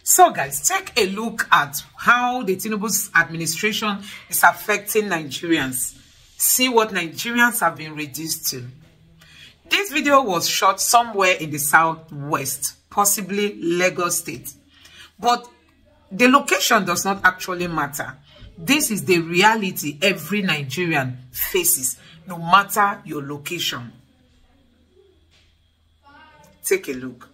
So guys, take a look at how the Tinubu's administration is affecting Nigerians. See what Nigerians have been reduced to. This video was shot somewhere in the southwest, possibly Lagos State. But the location does not actually matter. This is the reality every Nigerian faces, no matter your location. Take a look.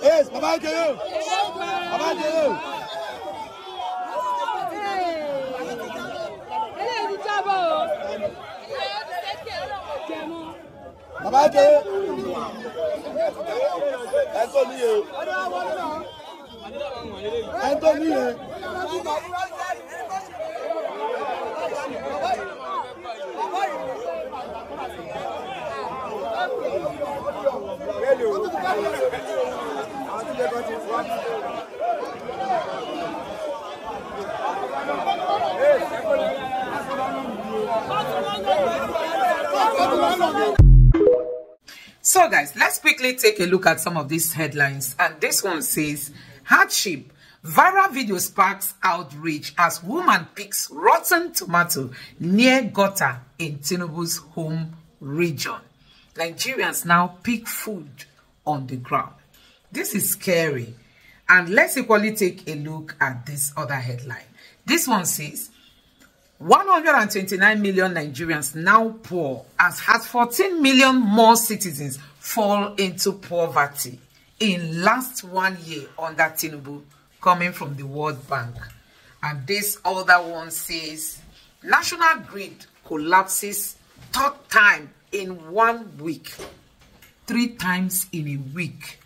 Yes, Baba Kalu. Baba Kalu. Baba Kalu. Anthony. So guys, let's quickly take a look at some of these headlines. And this one says, hardship. Viral video sparks outrage as woman picks rotten tomato near gutter in Tinubu's home region. Nigerians now pick food on the ground. This is scary. And let's equally take a look at this other headline. This one says, 129 million Nigerians now poor as 14 million more citizens fall into poverty in last 1 year under Tinubu, coming from the World Bank. And this other one says, national grid collapses third time in 1 week. 3 times in a week.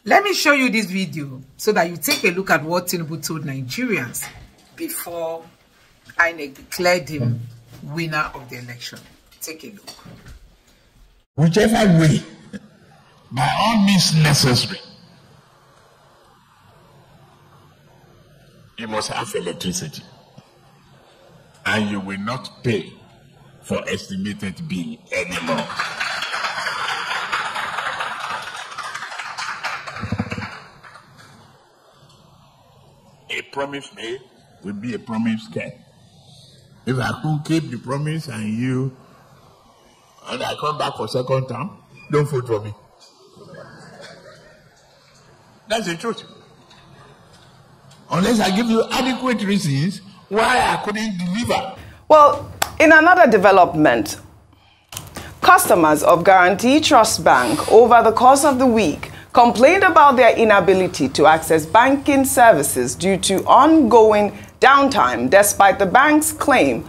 Let me show you this video so that you take a look at what Tinubu told Nigerians before INEC declared him winner of the election. Take a look. Whichever way, by all means necessary, you must have electricity. And you will not pay for estimated bill anymore. A promise made will be a promise kept. If I could keep the promise and I come back for second term, don't vote for me. That's the truth. Unless I give you adequate reasons why I couldn't deliver. Well, in another development, customers of Guarantee Trust Bank over the course of the week complained about their inability to access banking services due to ongoing downtime, despite the bank's claim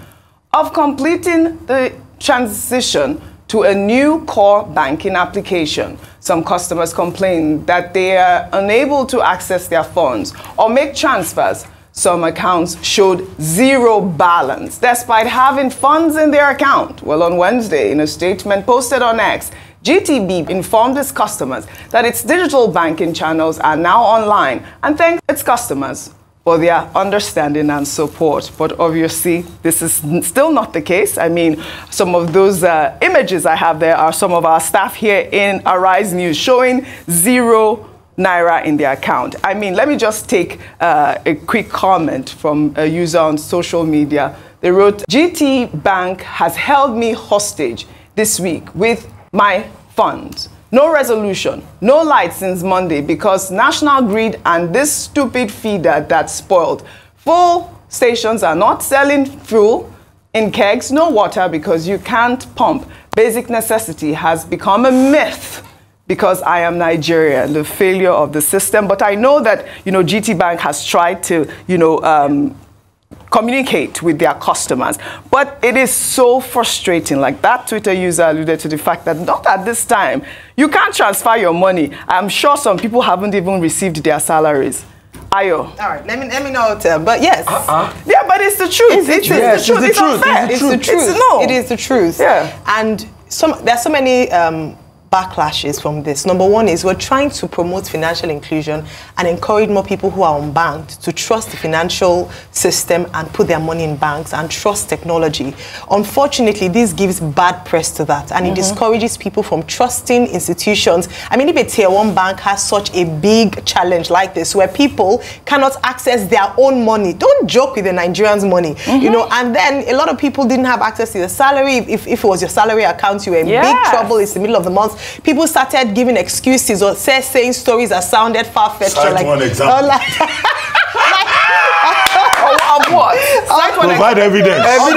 of completing the transition to a new core banking application. Some customers complained that they are unable to access their funds or make transfers. Some accounts showed zero balance, despite having funds in their account. Well, on Wednesday, in a statement posted on X, GTB informed its customers that its digital banking channels are now online and thanked its customers for their understanding and support. But obviously, this is still not the case. I mean, some of those images I have there are some of our staff here in Arise News showing 0 naira in their account. I mean, let me just take a quick comment from a user on social media. They wrote, GT Bank has held me hostage this week with my funds. No resolution, no light since Monday because National Grid and this stupid feeder that spoiled. Fuel stations are not selling fuel in kegs, no water because you can't pump. Basic necessity has become a myth because I am Nigerian, the failure of the system. But I know that, GT Bank has tried to, communicate with their customers. But it is so frustrating. Like that Twitter user alluded to the fact that not at this time, you can't transfer your money. I'm sure some people haven't even received their salaries. Ayo. All right, let me not tell, but yes. Yeah, but it's the truth. It's the truth. It's unfair. It's the truth. It is the truth. Yeah. And there's so many backlashes from this. Number one is we're trying to promote financial inclusion and encourage more people who are unbanked to trust the financial system and put their money in banks and trust technology. Unfortunately, this gives bad press to that and it discourages people from trusting institutions. I mean, if a tier 1 bank has such a big challenge like this where people cannot access their own money, don't joke with the Nigerians' money, and then a lot of people didn't have access to their salary. If it was your salary account, you were in big trouble. It's the middle of the month. People started giving excuses or saying stories that sounded far-fetched. Cite one example. Of what? Provide evidence. Don't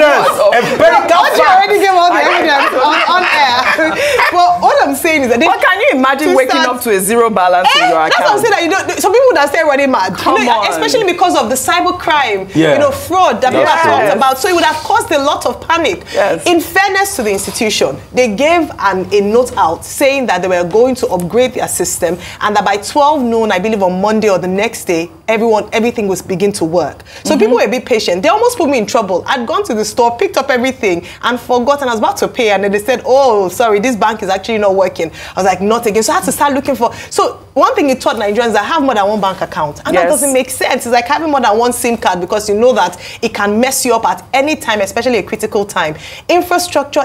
you already give all the evidence on air? Well, what I'm saying is that but can you imagine waking up to a 0 balance in your account? That's what I'm saying. That some people that stay already mad. Come on. Especially because of the cyber crime, fraud that people have talked about. So it would have caused a lot of panic. Yes. In fairness to the institution, they gave a note out saying that they were going to upgrade their system and that by 12 noon, I believe on Monday or the next day, everything was begin to work. So people were a bit patient. They almost put me in trouble. I'd gone to the store, picked up everything and forgotten. I was about to pay and then they said, oh, sorry, this bank is actually not working. I was like, not again. So I had to start looking for... So one thing it taught Nigerians that have more than one bank account. And that doesn't make sense. It's like having more than one SIM card because you know that it can mess you up at any time, especially a critical time. Infrastructure,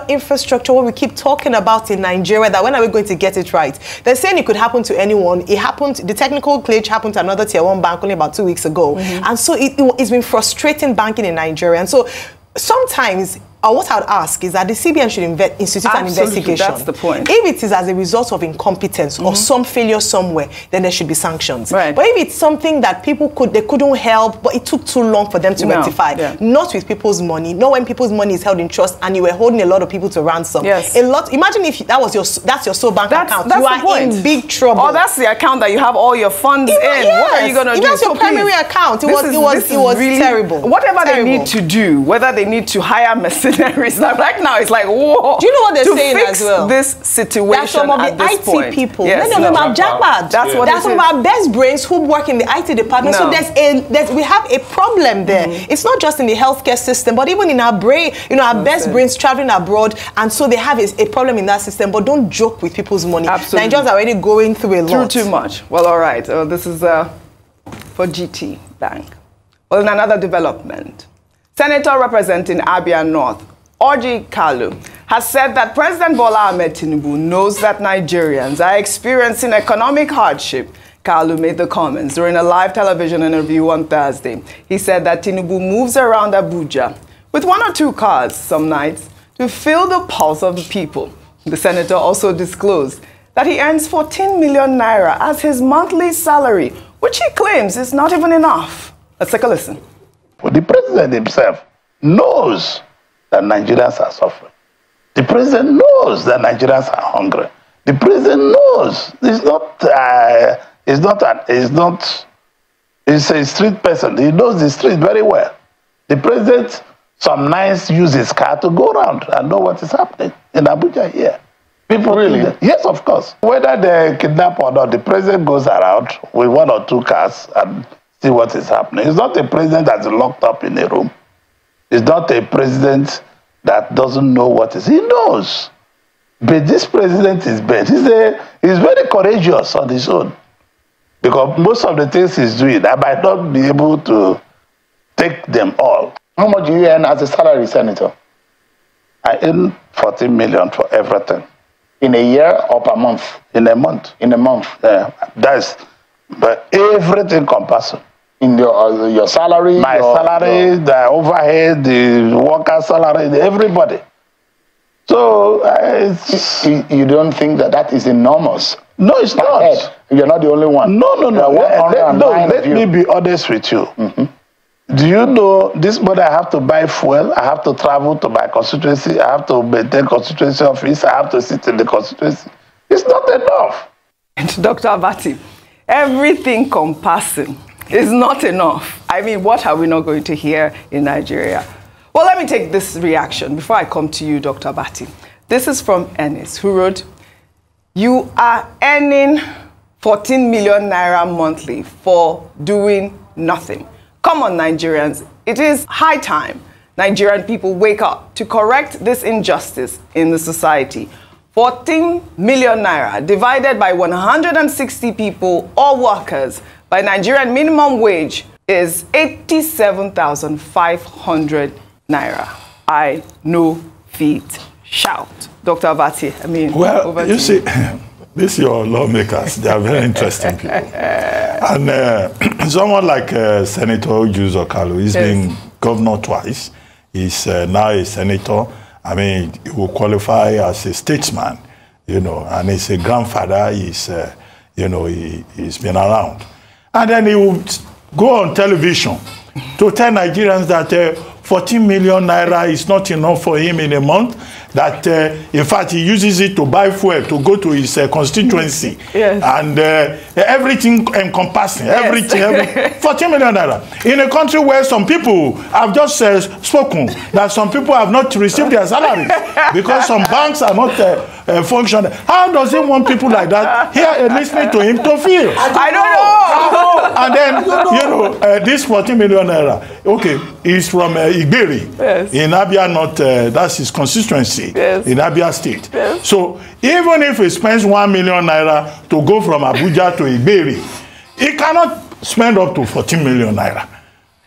what we keep talking about in Nigeria, that when are we going to get it right? They're saying it could happen to anyone. It happened, the technical glitch happened to another tier 1 bank only about 2 weeks ago. And so it's been frustrating banking in Nigeria. And so sometimes, what I would ask is that the CBN should institute an investigation. That's the point. If it is as a result of incompetence or some failure somewhere, then there should be sanctions. Right. But if it's something that people couldn't help, but it took too long for them to rectify, not with people's money, not when people's money is held in trust and you were holding a lot of people to ransom. Yes. Imagine if that's your sole bank account. That's you are in big trouble. Or that's the account that you have all your funds in. Yes. What are you going to do? That's your primary account. It was really terrible. Whatever they need to do, whether they need to hire mercenaries, right now it's like, whoa. Do you know what they're saying as well? This situation that's some of the IT point. people. Yes. Many of them are jackpot. That's some of our best brains who work in the IT department. So we have a problem there. It's not just in the healthcare system, but even in our brain, our best brains traveling abroad, and so they have a problem in that system. But don't joke with people's money. Absolutely. Nigerians are already going through a lot. Too much. Well, all right. This is for GT Bank. Well, in another development, Senator representing Abia North, Orji Kalu, has said that President Bola Ahmed Tinubu knows that Nigerians are experiencing economic hardship. Kalu made the comments during a live television interview on Thursday. He said that Tinubu moves around Abuja with 1 or 2 cars some nights to feel the pulse of the people. The senator also disclosed that he earns 14 million naira as his monthly salary, which he claims is not even enough. Let's take a listen. Well, the president himself knows that Nigerians are suffering. The president knows that Nigerians are hungry. The president knows he's a street person. He knows the street very well. The president some nights uses his car to go around and know what is happening in Abuja here. People really? Yes, of course. Whether they kidnap or not, the president goes around with 1 or 2 cars and see what is happening. He's not a president that's locked up in a room. He's not a president that doesn't know what is. He knows. But this president is bad. He's very courageous on his own. Because most of the things he's doing, I might not be able to take them all. How much do you earn as a salary, Senator? I earn 14 million for everything. In a year or per month? In a month. In a month. But everything compulsory. In your salary? My salary, the overhead, the worker salary, everybody. So you don't think that is enormous? No, it's not. Head. You're not the only one. No. Let me be honest with you. Do you know this money I have to buy fuel, I have to travel to my constituency, I have to maintain constituency office, I have to sit in the constituency. It's not enough. Dr. Abati, everything compassing is not enough. I mean, what are we not going to hear in Nigeria? Well, let me take this reaction before I come to you, Dr. Abati. This is from Ennis, who wrote, "You are earning 14 million naira monthly for doing nothing. Come on, Nigerians. It is high time Nigerian people wake up to correct this injustice in the society. 14 million naira divided by 160 people or workers by Nigerian minimum wage is 87,500 naira. I know feet shout." Dr. Abati, I mean, well, you see, these your lawmakers, they are very interesting people. And someone like Senator Orji Kalu, he's been governor twice. He's now a senator. I mean, he will qualify as a statesman, you know, and he's a grandfather. He's, you know, he's been around. And then he would go on television to tell Nigerians that 14 million naira is not enough for him in a month, that in fact he uses it to buy fuel to go to his constituency. Yes. And everything encompassing, everything, 14 million naira. In a country where some people have just spoken that some people have not received their salaries because some banks are not functioning. How does he want people like that here listening to him to feel? I don't know. And then, you know, this 14 million naira, okay, is from Iberi in Abia North, that's his constituency in Abia State. Yes. So even if he spends 1 million naira to go from Abuja to Iberi, he cannot spend up to 14 million naira.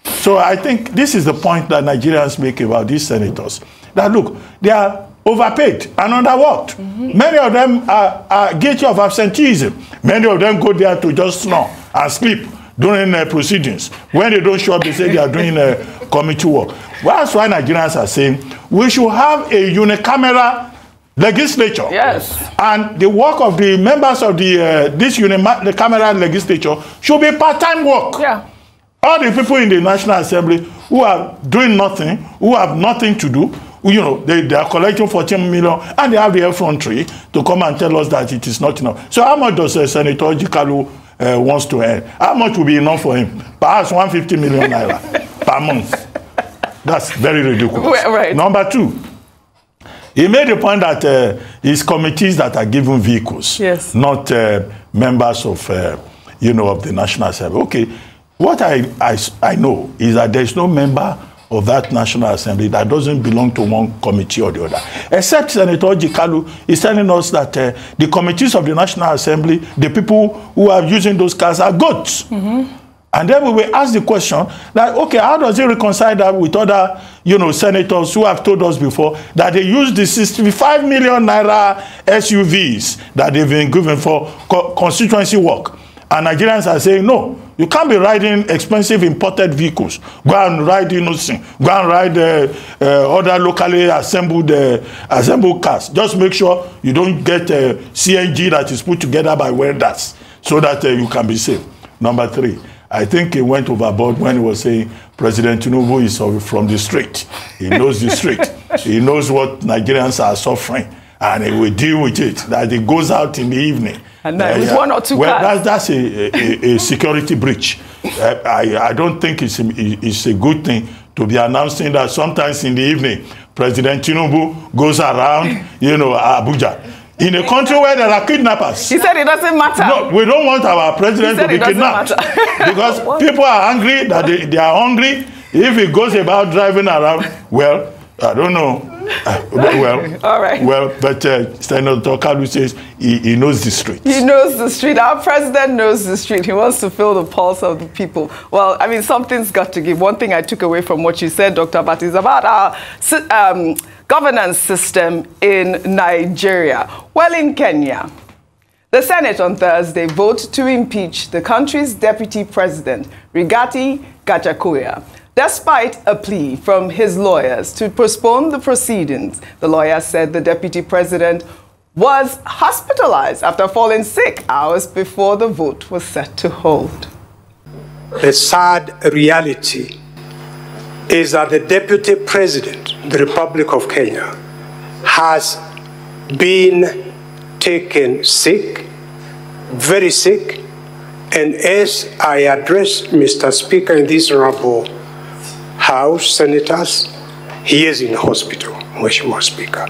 So I think this is the point that Nigerians make about these senators. That look, they are overpaid and underworked. Many of them are guilty of absenteeism. Many of them go there to just snore and sleep during proceedings. When they don't show up, they say they are doing committee work. Well, that's why Nigerians are saying we should have a unicameral legislature. Yes. And the work of the members of this unicameral legislature should be part-time work. Yeah. All the people in the National Assembly who are doing nothing, who have nothing to do, you know, they are collecting 14 million and they have the effrontery to come and tell us that it is not enough. So how much does Senator Orji Kalu wants to earn? How much will be enough for him? Perhaps 150 million naira per month. That's very ridiculous. Right. Number two, he made the point that his committees that are given vehicles, not members of, you know, of the National Assembly. Okay, what I know is that there is no member of that National Assembly that doesn't belong to one committee or the other. Except Senator Orji Kalu is telling us that the committees of the National Assembly, the people who are using those cars are goats. And then we will ask the question that, okay, how does he reconcile that with other, you know, senators who have told us before that they use the 65 million naira SUVs that they've been given for constituency work. And Nigerians are saying, no, you can't be riding expensive imported vehicles. Go and ride innocent. Go and ride other locally assembled cars. Just make sure you don't get CNG that is put together by welders so that you can be safe. Number three, I think he went overboard when he was saying President Tinubu is from the street. He knows the street. He knows what Nigerians are suffering. And he will deal with it. That he goes out in the evening. And with one or two cars. Well, that's a security breach. I don't think it's a good thing to be announcing that sometimes in the evening, President Tinubu goes around, you know, Abuja. In a country where there are kidnappers. He said it doesn't matter. No, we don't want our president to be kidnapped. Because people are angry, that they are hungry. If he goes about driving around, well, I don't know. Well, all right. Well, but Senator Kalu says he knows the street. He knows the street. Our president knows the street. He wants to feel the pulse of the people. Well, I mean, something's got to give. One thing I took away from what you said, Dr. Bat, is about our governance system in Nigeria. Well, in Kenya, the Senate on Thursday voted to impeach the country's deputy president, Rigathi Gachagua, despite a plea from his lawyers to postpone the proceedings. The lawyers said the deputy president was hospitalized after falling sick hours before the vote was set to hold. The sad reality is that the deputy president of the Republic of Kenya has been taken sick, very sick, and as I address Mr. Speaker in this honorable House, Senators, he is in hospital, Mheshimiwa Speaker.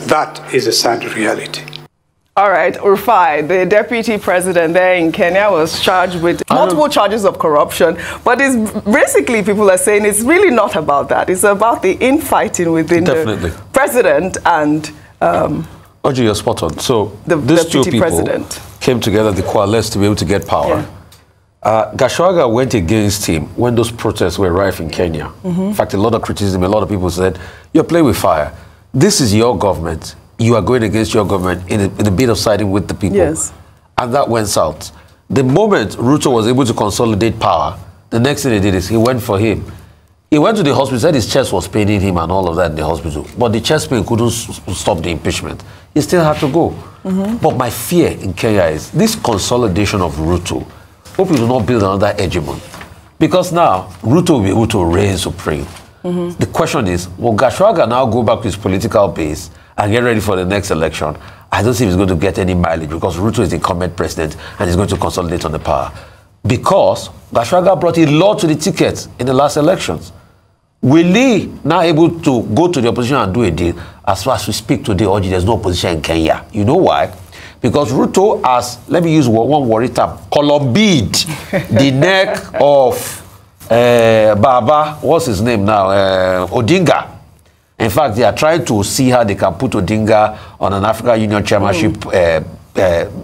That is a sad reality. All right, Rufai, the deputy president there in Kenya was charged with multiple charges of corruption, but it's basically, people are saying it's really not about that. It's about the infighting within the president and Orji, you're spot on. So the these two deputy people president came together, they coalesced to be able to get power. Yeah. Gachagua went against him when those protests were rife in Kenya. In fact, a lot of criticism, a lot of people said, you're playing with fire. This is your government. You are going against your government in a bit of siding with the people. Yes. And that went south. The moment Ruto was able to consolidate power, the next thing he did is he went for him. He went to the hospital, said his chest was paining him and all of that in the hospital. But the chest pain couldn't stop the impeachment. He still had to go. But my fear in Kenya is this consolidation of Ruto. Hope we do not build another hegemon. Because now, Ruto will be able to reign supreme. The question is, will Gachagua now go back to his political base and get ready for the next election? I don't see if he's going to get any mileage because Ruto is the incumbent president and he's going to consolidate on the power. Because Gachagua brought a lot to the ticket in the last elections. Will he now able to go to the opposition and do a deal? As far as we speak today, Orji, there's no opposition in Kenya. You know why? Because Ruto has, let me use one worry term, columbied the neck of Baba, what's his name now? Odinga. In fact, they are trying to see how they can put Odinga on an African Union chairmanship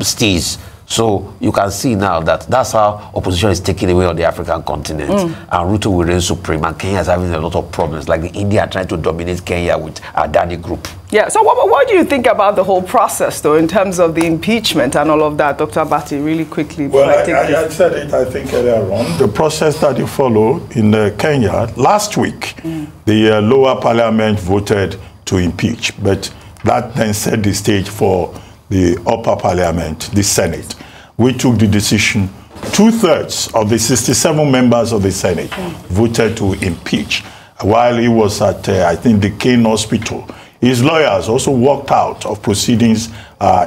stage. So you can see now that that's how opposition is taken away on the African continent. And Ruto will reign supreme. And Kenya is having a lot of problems. Like India are trying to dominate Kenya with Adani Group. Yeah. So what do you think about the whole process, though, in terms of the impeachment and all of that, Dr. Bati, really quickly? Well, I said it, I think, earlier on. The process that you follow in Kenya, last week, the lower parliament voted to impeach. But that then set the stage for the upper parliament, the Senate. We took the decision, 2/3 of the 67 members of the Senate voted to impeach. While he was at, I think, the Kane Hospital, his lawyers also walked out of proceedings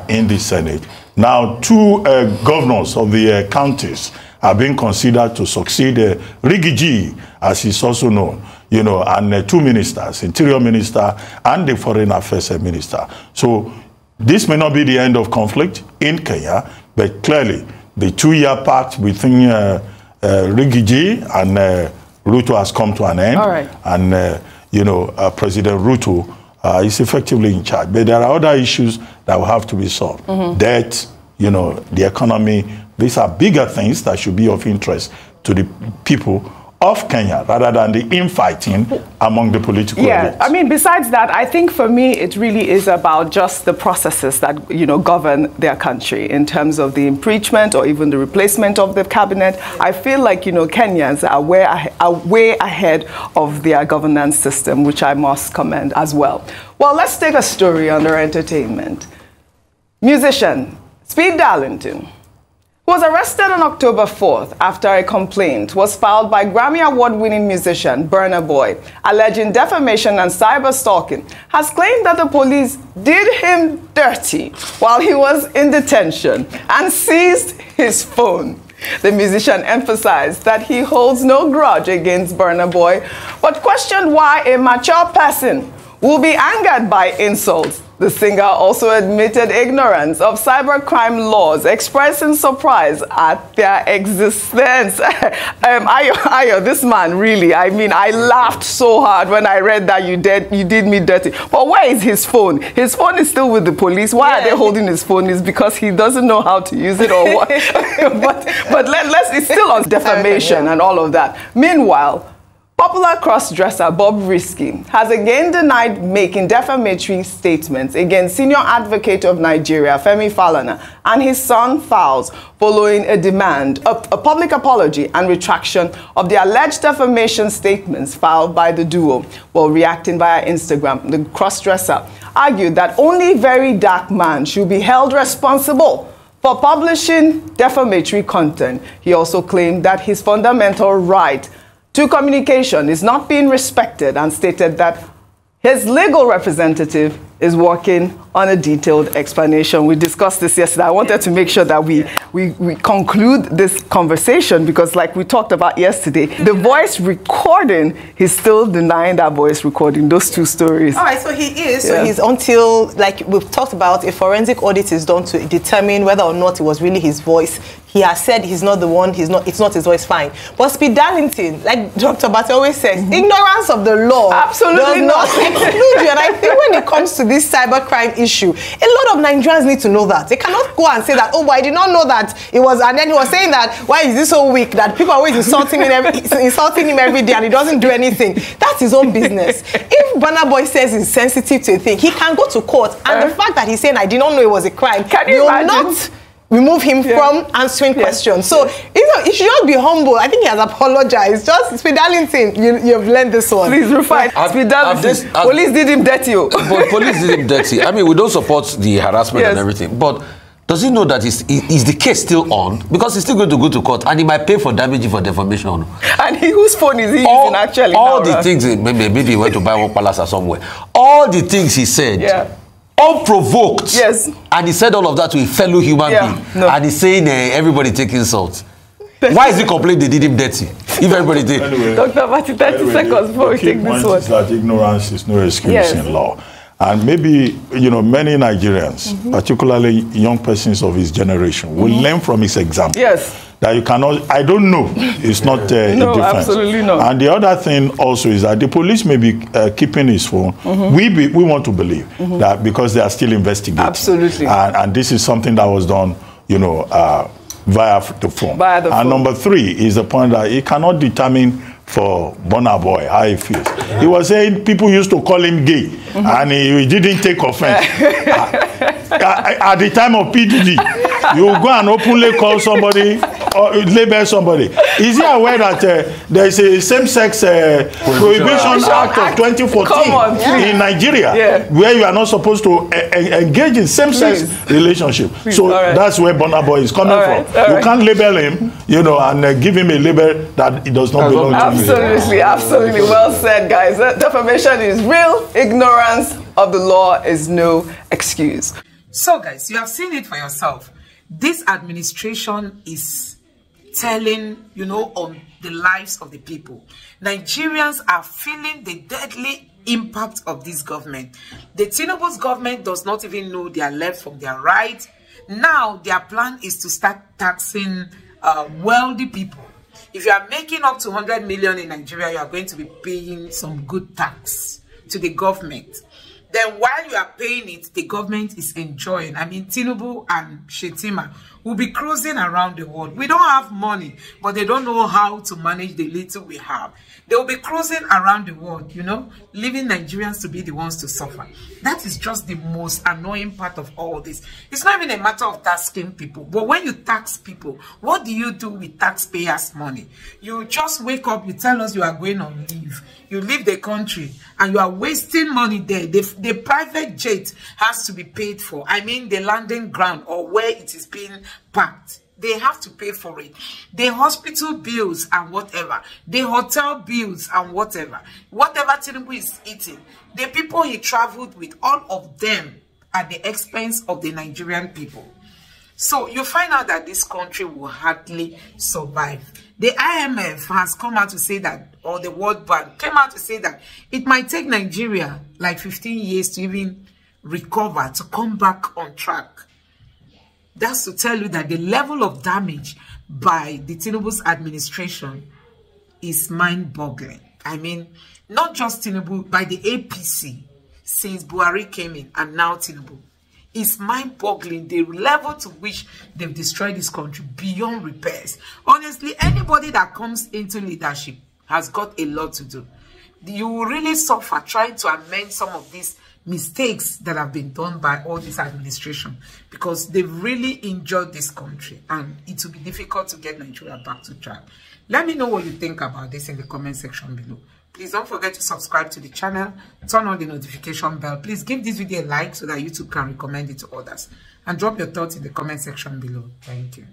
in the Senate. Now, 2 governors of the counties are being considered to succeed Rigiji, as he's also known, you know, and 2 ministers, Interior Minister and the Foreign Affairs Minister. So this may not be the end of conflict in Kenya, but clearly the 2-year pact between Rigiji and Ruto has come to an end. All right. And, you know, President Ruto is effectively in charge. But there are other issues that will have to be solved. Debt, you know, the economy. These are bigger things that should be of interest to the people of Kenya rather than the infighting among the political elites. I mean, besides that, I think for me, it really is about just the processes that, you know, govern their country in terms of the impeachment or even the replacement of the cabinet. I feel like, you know, Kenyans are way ahead of their governance system, which I must commend as well. Well, let's take a story under entertainment. Musician Speed Darlington was arrested on October 4th after a complaint was filed by Grammy Award-winning musician Burna Boy, alleging defamation and cyber-stalking, has claimed that the police did him dirty while he was in detention and seized his phone. The musician emphasized that he holds no grudge against Burna Boy, but questioned why a mature person will be angered by insults The singer also admitted ignorance of cybercrime laws, expressing surprise at their existence. Ayo, this man really, I mean, I laughed so hard when I read that you did me dirty. But where is his phone? His phone is still with the police. Why are they holding his phone? Is because he doesn't know how to use it or what? but it's still on defamation and all of that. Meanwhile, popular cross-dresser Bob Risky has again denied making defamatory statements against senior advocate of Nigeria, Femi Falana, and his son Falz, following a demand of a public apology and retraction of the alleged defamation statements filed by the duo. While reacting via Instagram, the cross-dresser argued that only very dark man should be held responsible for publishing defamatory content. He also claimed that his fundamental right to communication is not being respected and stated that his legal representative is working on a detailed explanation. We discussed this yesterday. I wanted to make sure that we conclude this conversation because, like we talked about yesterday, the voice recording, he's still denying that voice recording, those two stories. All right, so he is. Yeah. So he's until, like we've talked about, a forensic audit is done to determine whether or not it was really his voice. He has said he's not the one, it's not his voice, fine. But Speed Darlington, like Dr. Bate always says, ignorance of the law absolutely does not include you. And I think when it comes to this cybercrime issue, a lot of Nigerians need to know that. They cannot go and say that, oh, but I did not know that it was, and then he was saying that, why is this so weak, that people are always insulting him every day and he doesn't do anything. That's his own business. If Burna Boy says he's sensitive to a thing, he can go to court. And the fact that he's saying, I did not know it was a crime, can you imagine? Not remove him from answering questions. So, he should not be humble. I think he has apologized. Just, Speed Darlington, you've learned this one. Please, refine. Speed Darlington, police did him dirty. But police did him dirty. I mean, we don't support the harassment and everything. But does he know that is the case still on? Because he's still going to go to court and he might pay for damage for defamation. And whose phone is he using actually? All the things, maybe he went to buy one palace or somewhere. All the things he said. Unprovoked. Yes. And he said all of that to a fellow human being. No. And he's saying everybody taking salt. Why is he complaining they did him dirty? If everybody did. Anyway, Dr. Bati, 30 seconds before we take this one. Is that ignorance is no excuse in law. And maybe, many Nigerians, particularly young persons of his generation, will learn from his example. Yes. That you cannot, I don't know, it's not a no, difference. Absolutely not. And the other thing also is that the police may be keeping his phone. We want to believe that because they are still investigating. Absolutely. And this is something that was done, via the phone. And number 3 is the point that he cannot determine for Burna Boy how he feels. He was saying people used to call him gay, and he didn't take offense. At the time of PDD, you go and openly call somebody or label somebody. Is he aware that there is a same-sex Prohibition Act of 2014 in Nigeria, where you are not supposed to engage in same-sex relationship? So that's where Burna Boy is coming from. You can't label him, and give him a label that it does not belong to him. Absolutely. Well said, guys. Defamation is real. Ignorance of the law is no excuse. So, guys, you have seen it for yourself. This administration is telling, on the lives of the people. Nigerians are feeling the deadly impact of this government. The Tinubu's government does not even know their left from their right. Now, their plan is to start taxing wealthy people. If you are making up to 100 million in Nigeria, you are going to be paying some good tax to the government. Then while you are paying it, the government is enjoying. I mean, Tinubu and Shetima will be cruising around the world. We don't have money, but they don't know how to manage the little we have. They will be cruising around the world, leaving Nigerians to be the ones to suffer. That is just the most annoying part of all this. It's not even a matter of taxing people. But when you tax people, what do you do with taxpayers' money? You just wake up, you tell us you are going on leave. You leave the country and you are wasting money there. The private jet has to be paid for. I mean, the landing ground or where it is being parked. They have to pay for it. The hospital bills and whatever. The hotel bills and whatever. Whatever Tinubu is eating. The people he traveled with, all of them at the expense of the Nigerian people. So you find out that this country will hardly survive. The IMF has come out to say that, or the World Bank came out to say that it might take Nigeria like 15 years to even recover, to come back on track. That's to tell you that the level of damage by the Tinubu's administration is mind-boggling. I mean, not just Tinubu, by the APC, since Buhari came in, and now Tinubu. It's mind-boggling, the level to which they've destroyed this country beyond repairs. Honestly, anybody that comes into leadership has got a lot to do. You will really suffer trying to amend some of these mistakes that have been done by all this administration, because they've really injured this country, and it will be difficult to get Nigeria back to track. Let me know what you think about this in the comment section below. Please don't forget to subscribe to the channel, turn on the notification bell. Please give this video a like so that YouTube can recommend it to others. And drop your thoughts in the comment section below. Thank you.